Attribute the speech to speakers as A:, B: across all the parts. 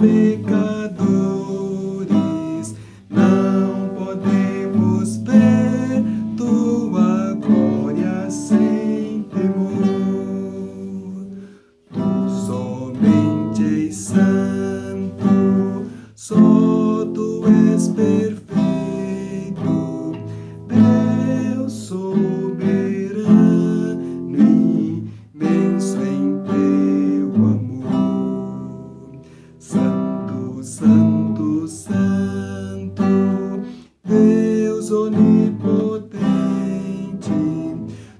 A: pecadores, não podemos ver tua glória sem temor. Tu somente és santo, só tu és perfeito, Deus soberano, imenso em teu amor. Santo, santo, santo, Deus onipotente,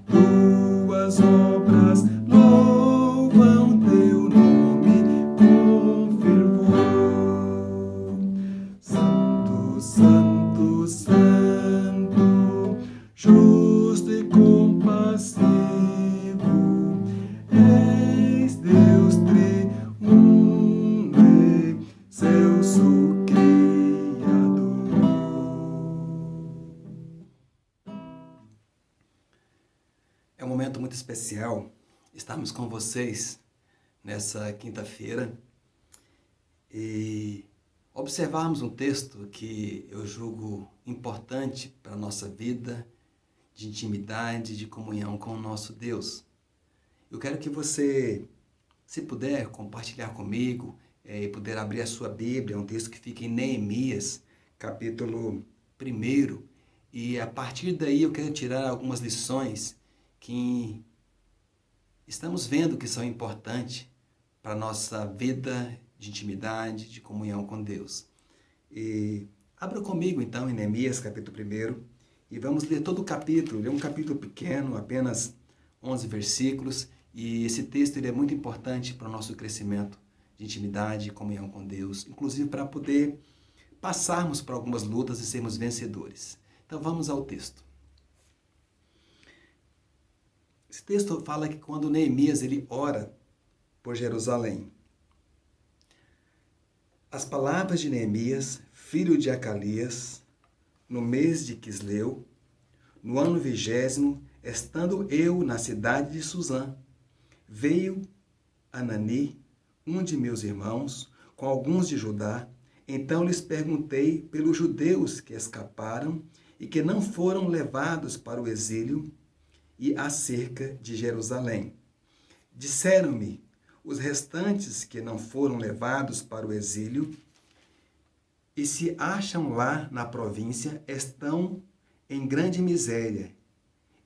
A: tuas obras louvam teu nome com fervor. Santo, santo, santo, justo e compassivo, és Deus triuno, excelso Criador. É um momento muito especial estarmos com vocês nessa quinta-feira e observarmos um texto que eu julgo importante para a nossa vida de intimidade, de comunhão com o nosso Deus. Eu quero que você, se puder, compartilhar comigo e puder abrir a sua Bíblia, é um texto que fica em Neemias, capítulo 1, e a partir daí eu quero tirar algumas lições que estamos vendo que são importantes para a nossa vida de intimidade, de comunhão com Deus. E abra comigo então em Neemias, capítulo 1, e vamos ler todo o capítulo. Ele é um capítulo pequeno, apenas 11 versículos, e esse texto ele é muito importante para o nosso crescimento de intimidade e comunhão com Deus, inclusive para poder passarmos por algumas lutas e sermos vencedores. Então vamos ao texto. Esse texto fala que quando Neemias ele ora por Jerusalém, as palavras de Neemias, filho de Acalias, no mês de Quisleu, no ano 20º, estando eu na cidade de Suzã, veio Anani, um de meus irmãos, com alguns de Judá. Então lhes perguntei pelos judeus que escaparam e que não foram levados para o exílio e acerca de Jerusalém. Disseram-me, os restantes que não foram levados para o exílio e se acham lá na província estão em grande miséria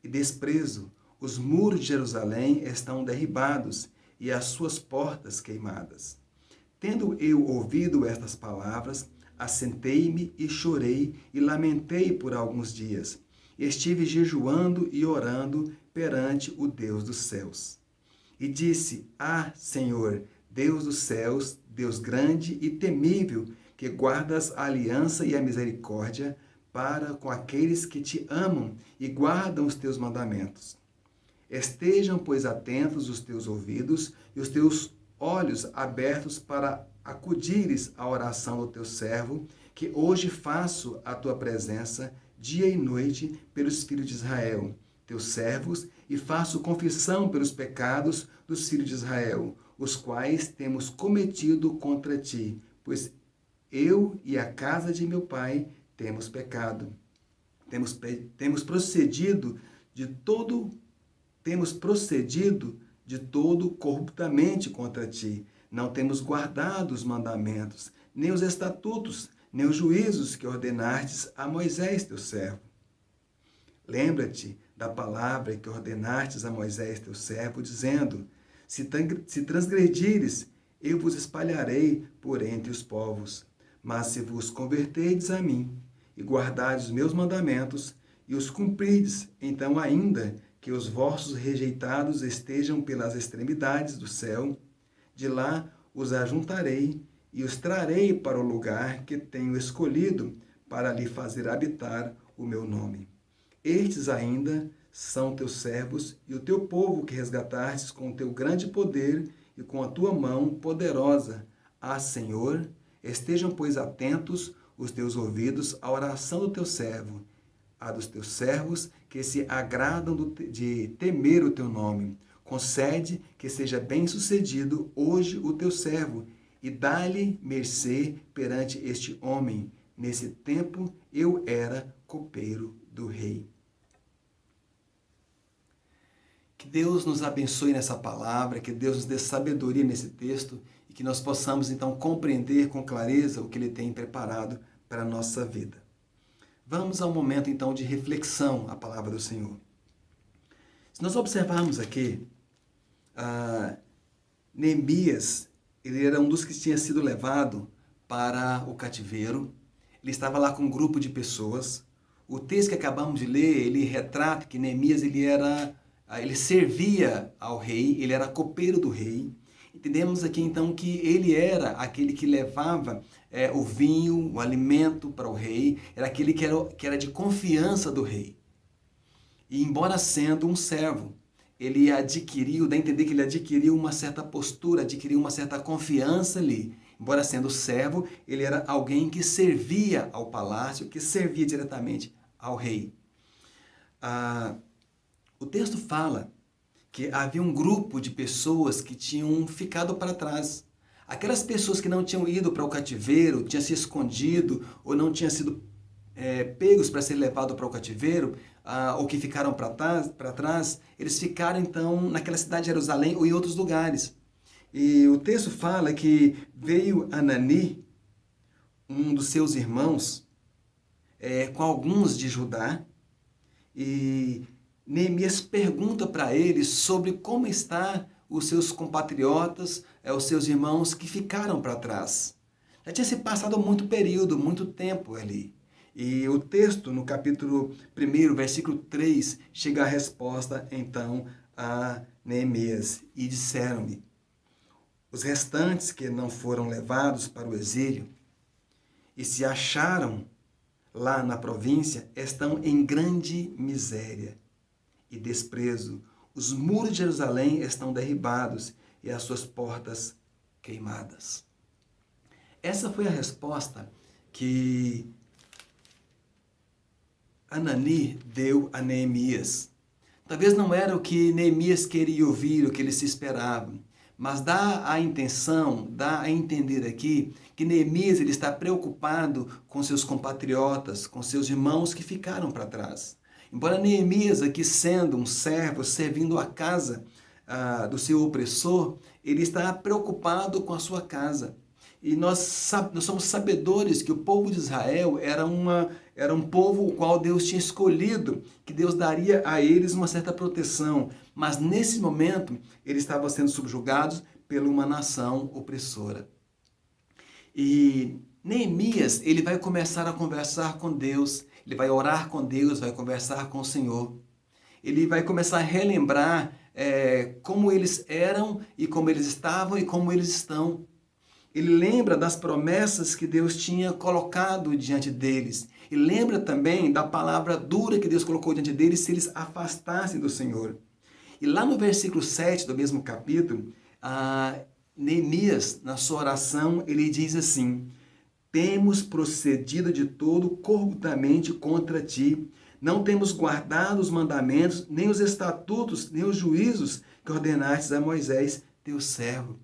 A: e desprezo. Os muros de Jerusalém estão derribados e as suas portas queimadas. Tendo eu ouvido estas palavras, assentei-me e chorei e lamentei por alguns dias. Estive jejuando e orando perante o Deus dos céus. E disse, Senhor, Deus dos céus, Deus grande e temível, que guardas a aliança e a misericórdia para com aqueles que te amam e guardam os teus mandamentos. Estejam, pois, atentos os teus ouvidos e os teus olhos abertos para acudires à oração do teu servo, que hoje faço a tua presença dia e noite pelos filhos de Israel, teus servos, e faço confissão pelos pecados dos filhos de Israel, os quais temos cometido contra ti, pois eu e a casa de meu pai temos pecado. Temos procedido de todo corruptamente contra ti. Não temos guardado os mandamentos, nem os estatutos, nem os juízos que ordenastes a Moisés, teu servo. Lembra-te da palavra que ordenastes a Moisés, teu servo, dizendo, se transgredires, eu vos espalharei por entre os povos. Mas se vos converterdes a mim, e guardardes os meus mandamentos, e os cumprirdes, então ainda que os vossos rejeitados estejam pelas extremidades do céu, de lá os ajuntarei e os trarei para o lugar que tenho escolhido para lhe fazer habitar o meu nome. Estes ainda são teus servos e o teu povo que resgatastes com o teu grande poder e com a tua mão poderosa. Senhor, estejam, pois, atentos os teus ouvidos à oração do teu servo, a dos teus servos que se agradam de temer o teu nome. Concede que seja bem-sucedido hoje o teu servo e dá-lhe mercê perante este homem. Nesse tempo eu era copeiro do rei. Que Deus nos abençoe nessa palavra, que Deus nos dê sabedoria nesse texto e que nós possamos então compreender com clareza o que Ele tem preparado para a nossa vida. Vamos ao momento então de reflexão à palavra do Senhor. Se nós observarmos aqui, Neemias, ele era um dos que tinha sido levado para o cativeiro. Ele estava lá com um grupo de pessoas. O texto que acabamos de ler, ele retrata que Neemias ele servia ao rei, ele era copeiro do rei. Entendemos aqui então que ele era aquele que levava o vinho, o alimento para o rei, era aquele que era de confiança do rei. E embora sendo um servo, ele adquiriu, dá a entender que ele adquiriu uma certa postura, adquiriu uma certa confiança ali. Embora sendo servo, ele era alguém que servia ao palácio, que servia diretamente ao rei. O texto fala que havia um grupo de pessoas que tinham ficado para trás. Aquelas pessoas que não tinham ido para o cativeiro, tinham se escondido ou não tinham sido pegos para ser levados para o cativeiro, ou que ficaram para trás, eles ficaram então naquela cidade de Jerusalém ou em outros lugares. E o texto fala que veio Anani, um dos seus irmãos, com alguns de Judá, e Neemias pergunta para eles sobre como estão os seus compatriotas, os seus irmãos que ficaram para trás. Já tinha se passado muito período, muito tempo ali. E o texto, no capítulo 1, versículo 3, chega a resposta, então, a Neemias. E disseram-lhe, os restantes que não foram levados para o exílio e se acharam lá na província, estão em grande miséria e desprezo. Os muros de Jerusalém estão derribados e as suas portas queimadas. Essa foi a resposta que Anani deu a Neemias. Talvez não era o que Neemias queria ouvir, o que ele se esperava, mas dá a intenção, dá a entender aqui que Neemias ele está preocupado com seus compatriotas, com seus irmãos que ficaram para trás. Embora Neemias, aqui sendo um servo, servindo a casa do seu opressor, ele está preocupado com a sua casa. E nós somos sabedores que o povo de Israel era um povo o qual Deus tinha escolhido, que Deus daria a eles uma certa proteção. Mas nesse momento, eles estavam sendo subjugados por uma nação opressora. E Neemias, ele vai começar a conversar com Deus, ele vai orar com Deus, vai conversar com o Senhor. Ele vai começar a relembrar como eles eram e como eles estavam e como eles estão. Ele lembra das promessas que Deus tinha colocado diante deles. E lembra também da palavra dura que Deus colocou diante deles se eles afastassem do Senhor. E lá no versículo 7 do mesmo capítulo, Neemias, na sua oração, ele diz assim, temos procedido de todo corruptamente contra ti, não temos guardado os mandamentos, nem os estatutos, nem os juízos que ordenastes a Moisés, teu servo.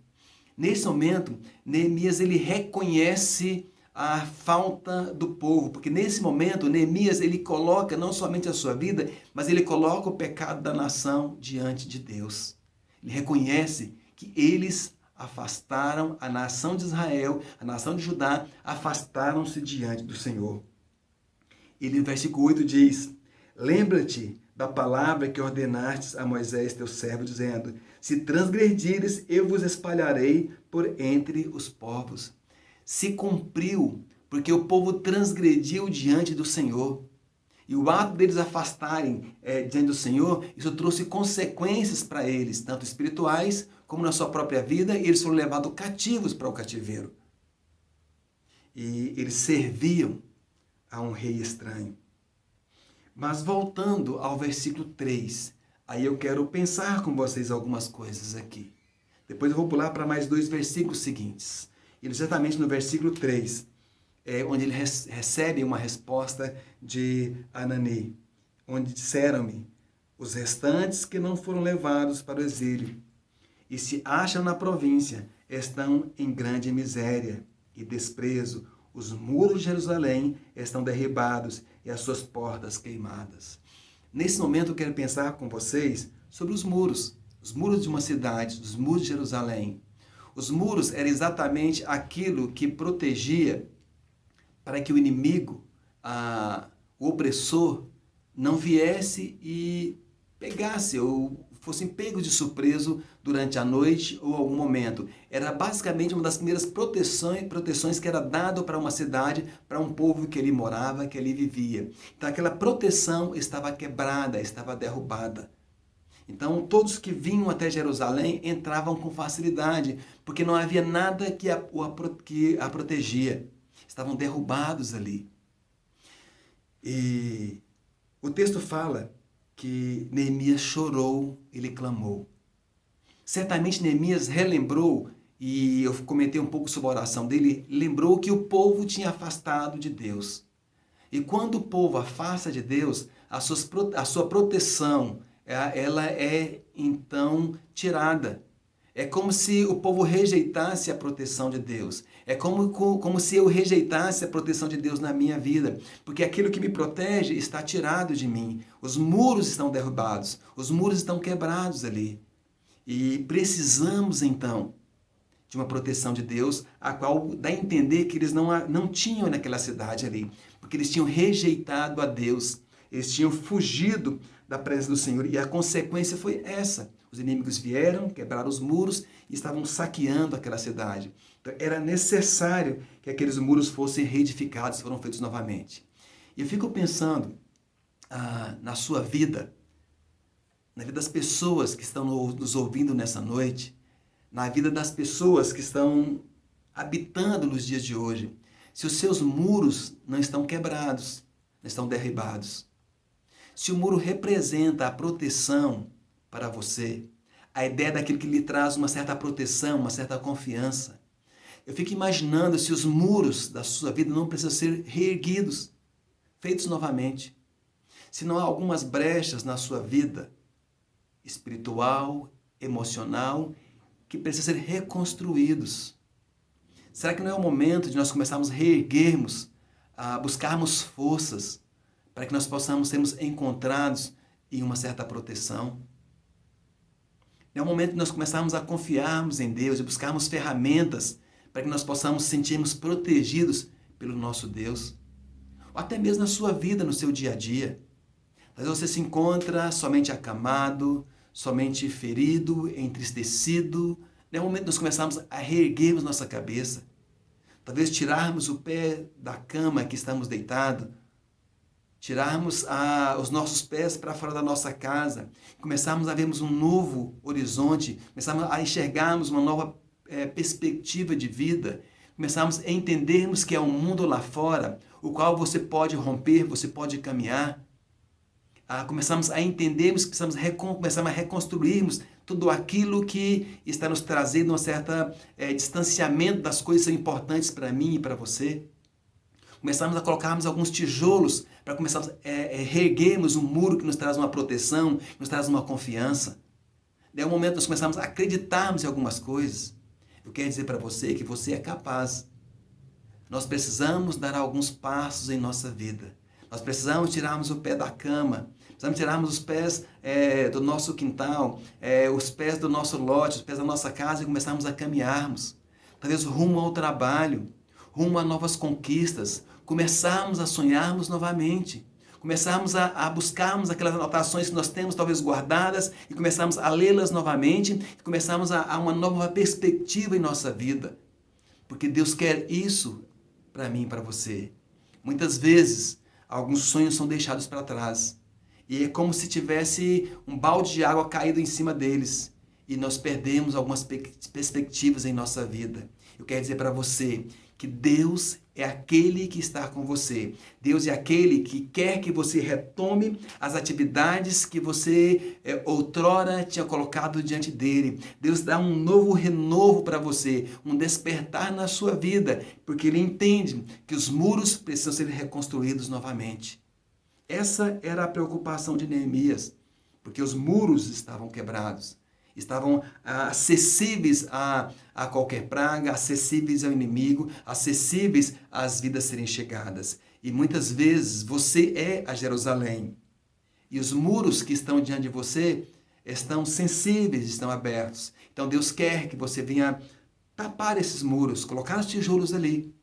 A: Nesse momento, Neemias ele reconhece a falta do povo, porque nesse momento Neemias ele coloca não somente a sua vida, mas ele coloca o pecado da nação diante de Deus. Ele reconhece que eles afastaram a nação de Israel, a nação de Judá, afastaram-se diante do Senhor. Ele no versículo 8 diz, lembra-te da palavra que ordenastes a Moisés, teu servo, dizendo, se transgredires, eu vos espalharei por entre os povos. Se cumpriu, porque o povo transgrediu diante do Senhor. E o ato deles afastarem diante do Senhor, isso trouxe consequências para eles, tanto espirituais como na sua própria vida, e eles foram levados cativos para o cativeiro. E eles serviam a um rei estranho. Mas voltando ao versículo 3, aí eu quero pensar com vocês algumas coisas aqui. Depois eu vou pular para mais 2 versículos seguintes. E exatamente no versículo 3, onde ele recebe uma resposta de Anani, onde disseram-me, os restantes que não foram levados para o exílio e se acham na província, estão em grande miséria e desprezo. Os muros de Jerusalém estão derribados e as suas portas queimadas. Nesse momento eu quero pensar com vocês sobre os muros de uma cidade, os muros de Jerusalém. Os muros eram exatamente aquilo que protegia para que o inimigo, o opressor, não viesse e pegasse ou fossem pegos de surpresa durante a noite ou algum momento. Era basicamente uma das primeiras proteções que era dado para uma cidade, para um povo que ali morava, que ali vivia. Então aquela proteção estava quebrada, estava derrubada. Então todos que vinham até Jerusalém entravam com facilidade, porque não havia nada que a protegia. Estavam derrubados ali. E o texto fala que Neemias chorou, ele clamou. Certamente Neemias relembrou, e eu comentei um pouco sobre a oração dele, lembrou que o povo tinha afastado de Deus. E quando o povo afasta de Deus, a sua proteção, ela é então tirada. É como se o povo rejeitasse a proteção de Deus. É como se eu rejeitasse a proteção de Deus na minha vida. Porque aquilo que me protege está tirado de mim. Os muros estão derrubados. Os muros estão quebrados ali. E precisamos, então, de uma proteção de Deus, a qual dá a entender que eles não tinham naquela cidade ali. Porque eles tinham rejeitado a Deus. Eles tinham fugido da presença do Senhor. E a consequência foi essa. Os inimigos vieram, quebraram os muros e estavam saqueando aquela cidade. Então, era necessário que aqueles muros fossem reedificados, foram feitos novamente. E eu fico pensando na sua vida, na vida das pessoas que estão nos ouvindo nessa noite, na vida das pessoas que estão habitando nos dias de hoje. Se os seus muros não estão quebrados, não estão derribados. Se o muro representa a proteção para você, a ideia daquilo que lhe traz uma certa proteção, uma certa confiança. Eu fico imaginando se os muros da sua vida não precisam ser reerguidos, feitos novamente. Se não há algumas brechas na sua vida, espiritual, emocional, que precisam ser reconstruídos. Será que não é o momento de nós começarmos a reerguermos, a buscarmos forças, para que nós possamos sermos encontrados em uma certa proteção? É o momento de nós começarmos a confiarmos em Deus e buscarmos ferramentas para que nós possamos sentirmos protegidos pelo nosso Deus. Ou até mesmo na sua vida, no seu dia a dia. Às vezes você se encontra somente acamado, somente ferido, entristecido. É o momento de nós começarmos a reerguermos nossa cabeça. Talvez tirarmos o pé da cama que estamos deitados, tirarmos os nossos pés para fora da nossa casa, começarmos a vermos um novo horizonte, começarmos a enxergarmos uma nova perspectiva de vida, começarmos a entendermos que é um mundo lá fora, o qual você pode romper, você pode caminhar, começamos a entendermos que precisamos começar a reconstruirmos tudo aquilo que está nos trazendo um certo distanciamento das coisas que são importantes para mim e para você. Começamos a colocarmos alguns tijolos para começarmos a reerguermos um muro que nos traz uma proteção, que nos traz uma confiança. É o momento que nós começamos a acreditarmos em algumas coisas. Eu quero dizer para você que você é capaz. Nós precisamos dar alguns passos em nossa vida. Nós precisamos tirarmos o pé da cama, precisamos tirarmos os pés do nosso quintal, os pés do nosso lote, os pés da nossa casa e começarmos a caminharmos. Talvez rumo ao trabalho, rumo a novas conquistas, começarmos a sonharmos novamente, começarmos a buscarmos aquelas anotações que nós temos talvez guardadas e começarmos a lê-las novamente e começarmos a uma nova perspectiva em nossa vida. Porque Deus quer isso para mim e para você. Muitas vezes, alguns sonhos são deixados para trás e é como se tivesse um balde de água caído em cima deles e nós perdemos algumas perspectivas em nossa vida. Eu quero dizer para você que Deus é aquele que está com você. Deus é aquele que quer que você retome as atividades que você outrora tinha colocado diante dele. Deus dá um novo renovo para você, um despertar na sua vida, porque ele entende que os muros precisam ser reconstruídos novamente. Essa era a preocupação de Neemias, porque os muros estavam quebrados. estavam acessíveis a qualquer praga, acessíveis ao inimigo, acessíveis às vidas serem chegadas. E muitas vezes você é a Jerusalém. E os muros que estão diante de você estão sensíveis, estão abertos. Então Deus quer que você venha tapar esses muros, colocar os tijolos ali,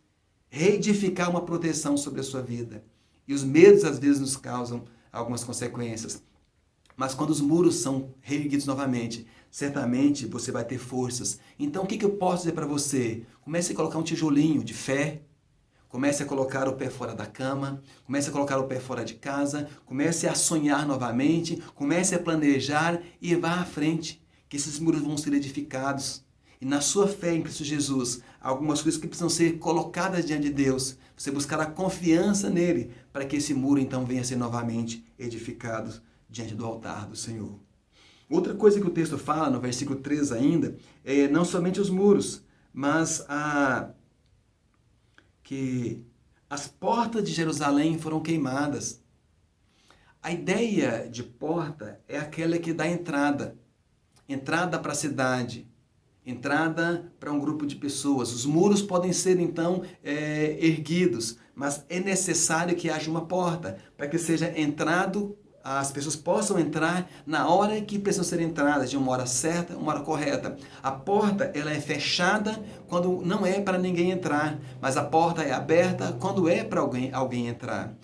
A: reedificar uma proteção sobre a sua vida. E os medos às vezes nos causam algumas consequências. Mas quando os muros são reerguidos novamente, certamente você vai ter forças. Então o que eu posso dizer para você? Comece a colocar um tijolinho de fé. Comece a colocar o pé fora da cama, comece a colocar o pé fora de casa, comece a sonhar novamente, comece a planejar e vá à frente, que esses muros vão ser edificados. E na sua fé em Cristo Jesus, algumas coisas que precisam ser colocadas diante de Deus, você buscar a confiança nele, para que esse muro então venha a ser novamente edificado diante do altar do Senhor. Outra coisa que o texto fala, no versículo 3 ainda, é não somente os muros, mas que as portas de Jerusalém foram queimadas. A ideia de porta é aquela que dá entrada para a cidade, entrada para um grupo de pessoas. Os muros podem ser então erguidos, mas é necessário que haja uma porta para que seja entrado, as pessoas possam entrar na hora que precisam ser entradas, de uma hora certa, uma hora correta. A porta ela é fechada quando não é para ninguém entrar, mas a porta é aberta quando é para alguém entrar.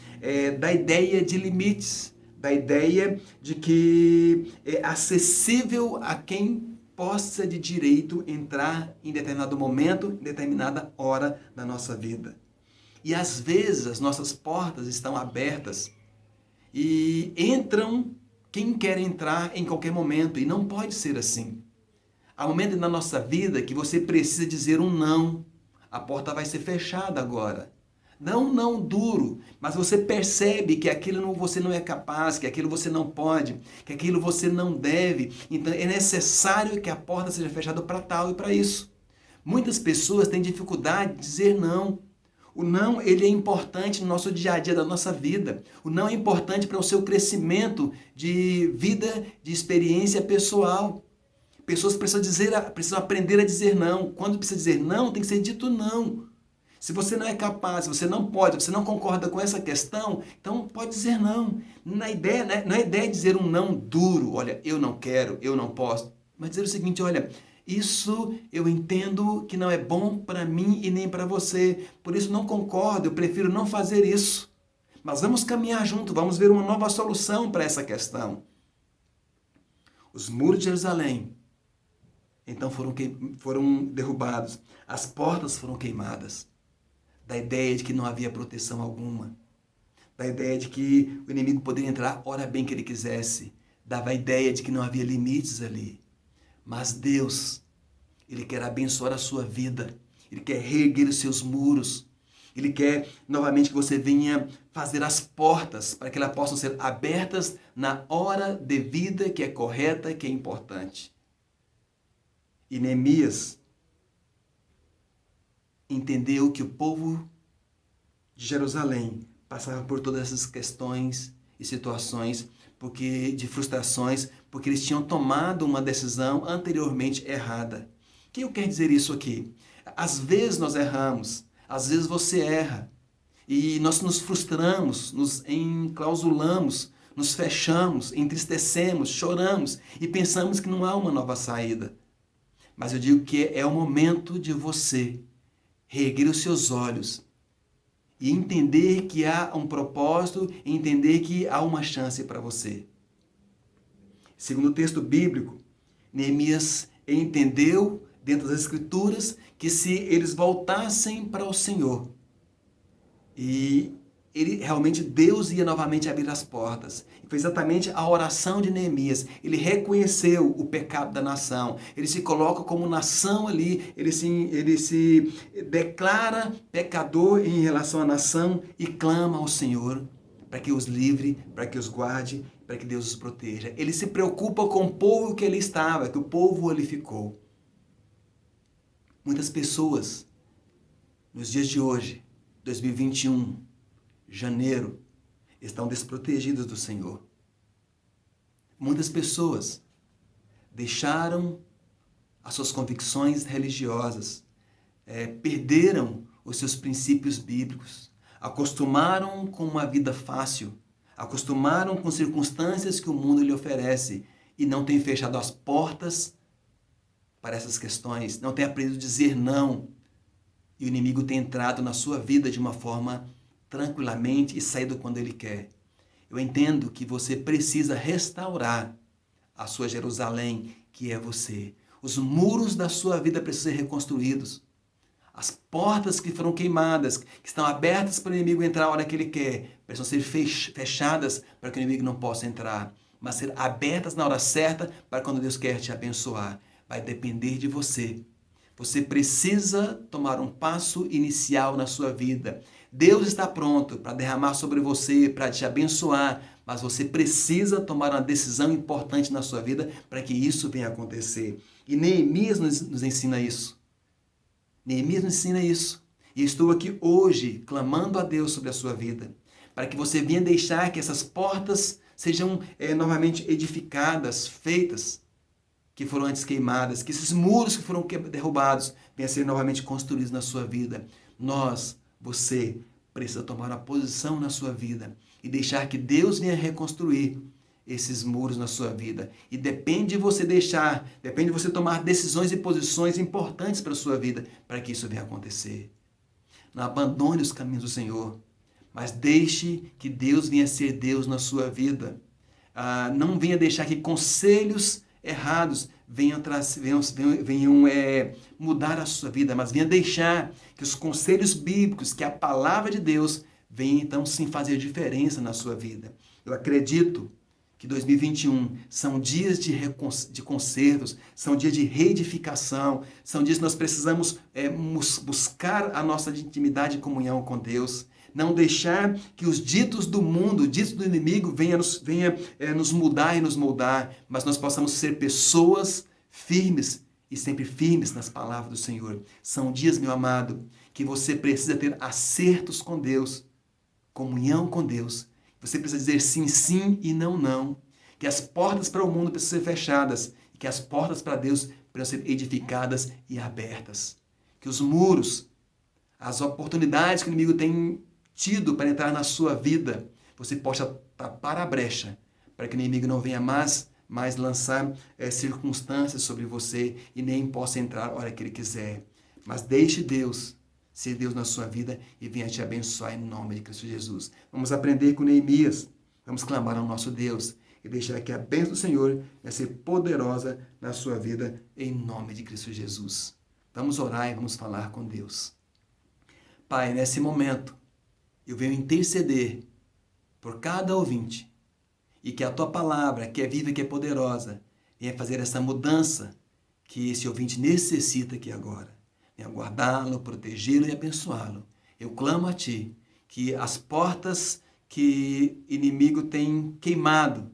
A: Da ideia de limites, da ideia de que é acessível a quem possa de direito entrar em determinado momento, em determinada hora da nossa vida. E às vezes as nossas portas estão abertas e entram quem quer entrar em qualquer momento, e não pode ser assim. Há momentos na nossa vida que você precisa dizer um não. A porta vai ser fechada agora. Não duro, mas você percebe que aquilo você não é capaz, que aquilo você não pode, que aquilo você não deve. Então é necessário que a porta seja fechada para tal e para isso. Muitas pessoas têm dificuldade de dizer não. O não, ele é importante no nosso dia a dia da nossa vida. O não é importante para o seu crescimento de vida, de experiência pessoal. Pessoas precisam aprender a dizer não. Quando precisa dizer não, tem que ser dito não. Se você não é capaz, se você não pode, você não concorda com essa questão, então pode dizer não. Não é ideia de dizer um não duro, olha, eu não quero, eu não posso. Mas dizer o seguinte, olha, isso eu entendo que não é bom para mim e nem para você. Por isso não concordo, eu prefiro não fazer isso. Mas vamos caminhar junto, vamos ver uma nova solução para essa questão. Os muros de Jerusalém, então foram derrubados. As portas foram queimadas. Da ideia de que não havia proteção alguma. Da ideia de que o inimigo poderia entrar hora bem que ele quisesse. Dava a ideia de que não havia limites ali. Mas Deus, Ele quer abençoar a sua vida. Ele quer reerguer os seus muros. Ele quer novamente que você venha fazer as portas para que elas possam ser abertas na hora devida, que é correta, que é importante. E Neemias entendeu que o povo de Jerusalém passava por todas essas questões e situações de frustrações, porque eles tinham tomado uma decisão anteriormente errada. O que eu quero dizer isso aqui? Às vezes nós erramos, às vezes você erra, e nós nos frustramos, nos enclausulamos, nos fechamos, entristecemos, choramos e pensamos que não há uma nova saída. Mas eu digo que é o momento de você reerguer os seus olhos e entender que há um propósito, entender que há uma chance para você. Segundo o texto bíblico, Neemias entendeu dentro das Escrituras que se eles voltassem para o Senhor, e realmente Deus ia novamente abrir as portas. Foi exatamente a oração de Neemias. Ele reconheceu o pecado da nação. Ele se coloca como nação ali. Ele se declara pecador em relação à nação e clama ao Senhor para que os livre, para que os guarde, para que Deus os proteja. Ele se preocupa com o povo que ele estava, que o povo ali ficou. Muitas pessoas, nos dias de hoje, 2021, janeiro, estão desprotegidas do Senhor. Muitas pessoas deixaram as suas convicções religiosas, perderam os seus princípios bíblicos, acostumaram com uma vida fácil, acostumaram com circunstâncias que o mundo lhe oferece e não têm fechado as portas para essas questões, não têm aprendido a dizer não. E o inimigo tem entrado na sua vida de uma forma tranquilamente e saído quando ele quer. Eu entendo que você precisa restaurar a sua Jerusalém, que é você. Os muros da sua vida precisam ser reconstruídos. As portas que foram queimadas, que estão abertas para o inimigo entrar a hora que ele quer, precisam ser fechadas para que o inimigo não possa entrar, mas ser abertas na hora certa para quando Deus quer te abençoar. Vai depender de você. Você precisa tomar um passo inicial na sua vida. Deus está pronto para derramar sobre você, para te abençoar, mas você precisa tomar uma decisão importante na sua vida para que isso venha a acontecer. E Neemias nos ensina isso. Neemias nos ensina isso. E estou aqui hoje clamando a Deus sobre a sua vida, para que você venha deixar que essas portas sejam novamente edificadas, feitas, que foram antes queimadas, que esses muros que foram derrubados venham a ser novamente construídos na sua vida. Você precisa tomar uma posição na sua vida e deixar que Deus venha reconstruir esses muros na sua vida. E depende de você depende de você tomar decisões e posições importantes para a sua vida, para que isso venha a acontecer. Não abandone os caminhos do Senhor, mas deixe que Deus venha ser Deus na sua vida. Não venha deixar que conselhos errados venham mudar a sua vida, mas venha deixar que os conselhos bíblicos, que a palavra de Deus, venha então sim fazer diferença na sua vida. Eu acredito que 2021 são dias de concertos, são dias de reedificação, são dias que nós precisamos buscar a nossa intimidade e comunhão com Deus. Não deixar que os ditos do mundo, ditos do inimigo, venha nos mudar e nos moldar, mas nós possamos ser pessoas firmes e sempre firmes nas palavras do Senhor. São dias, meu amado, que você precisa ter acertos com Deus, comunhão com Deus. Você precisa dizer sim, sim e não, não. Que as portas para o mundo precisam ser fechadas e que as portas para Deus precisam ser edificadas e abertas. Que os muros, as oportunidades que o inimigo tem tido para entrar na sua vida, você possa tapar a brecha, para que o inimigo não venha mais lançar circunstâncias sobre você e nem possa entrar a hora que ele quiser. Mas deixe Deus ser Deus na sua vida e venha te abençoar em nome de Cristo Jesus. Vamos aprender com Neemias, vamos clamar ao nosso Deus e deixar que a bênção do Senhor venha ser poderosa na sua vida em nome de Cristo Jesus. Vamos orar e vamos falar com Deus. Pai, nesse momento, eu venho interceder por cada ouvinte e que a tua palavra, que é viva e que é poderosa, venha fazer essa mudança que esse ouvinte necessita aqui agora. Venha guardá-lo, protegê-lo e abençoá-lo. Eu clamo a ti que as portas que o inimigo tem queimado,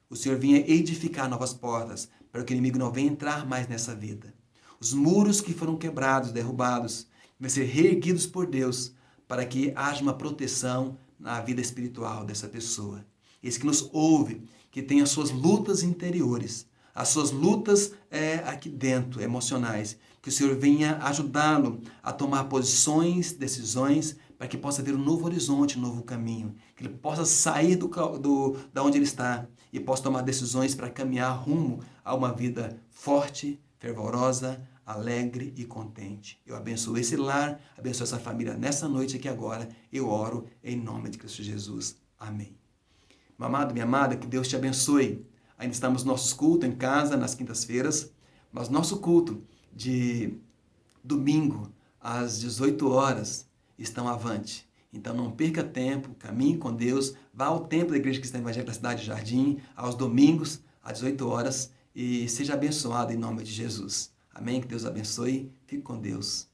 A: o Senhor venha edificar novas portas para que o inimigo não venha entrar mais nessa vida. Os muros que foram quebrados, derrubados, venham ser reerguidos por Deus, para que haja uma proteção na vida espiritual dessa pessoa. Esse que nos ouve, que tem as suas lutas interiores, as suas lutas aqui dentro, emocionais, que o Senhor venha ajudá-lo a tomar posições, decisões, para que possa ver um novo horizonte, um novo caminho, que ele possa sair da onde ele está e possa tomar decisões para caminhar rumo a uma vida forte, fervorosa, alegre e contente. Eu abençoo esse lar, abençoo essa família nessa noite aqui agora. Eu oro em nome de Cristo Jesus. Amém. Meu amado, minha amada, que Deus te abençoe. Ainda estamos no nosso culto em casa, nas quintas-feiras, mas nosso culto de domingo, às 18 horas, estão avante. Então não perca tempo, caminhe com Deus, vá ao templo da Igreja Cristã Evangélica da Cidade de Jardim, aos domingos, às 18 horas, e seja abençoado em nome de Jesus. Amém? Que Deus abençoe. Fique com Deus.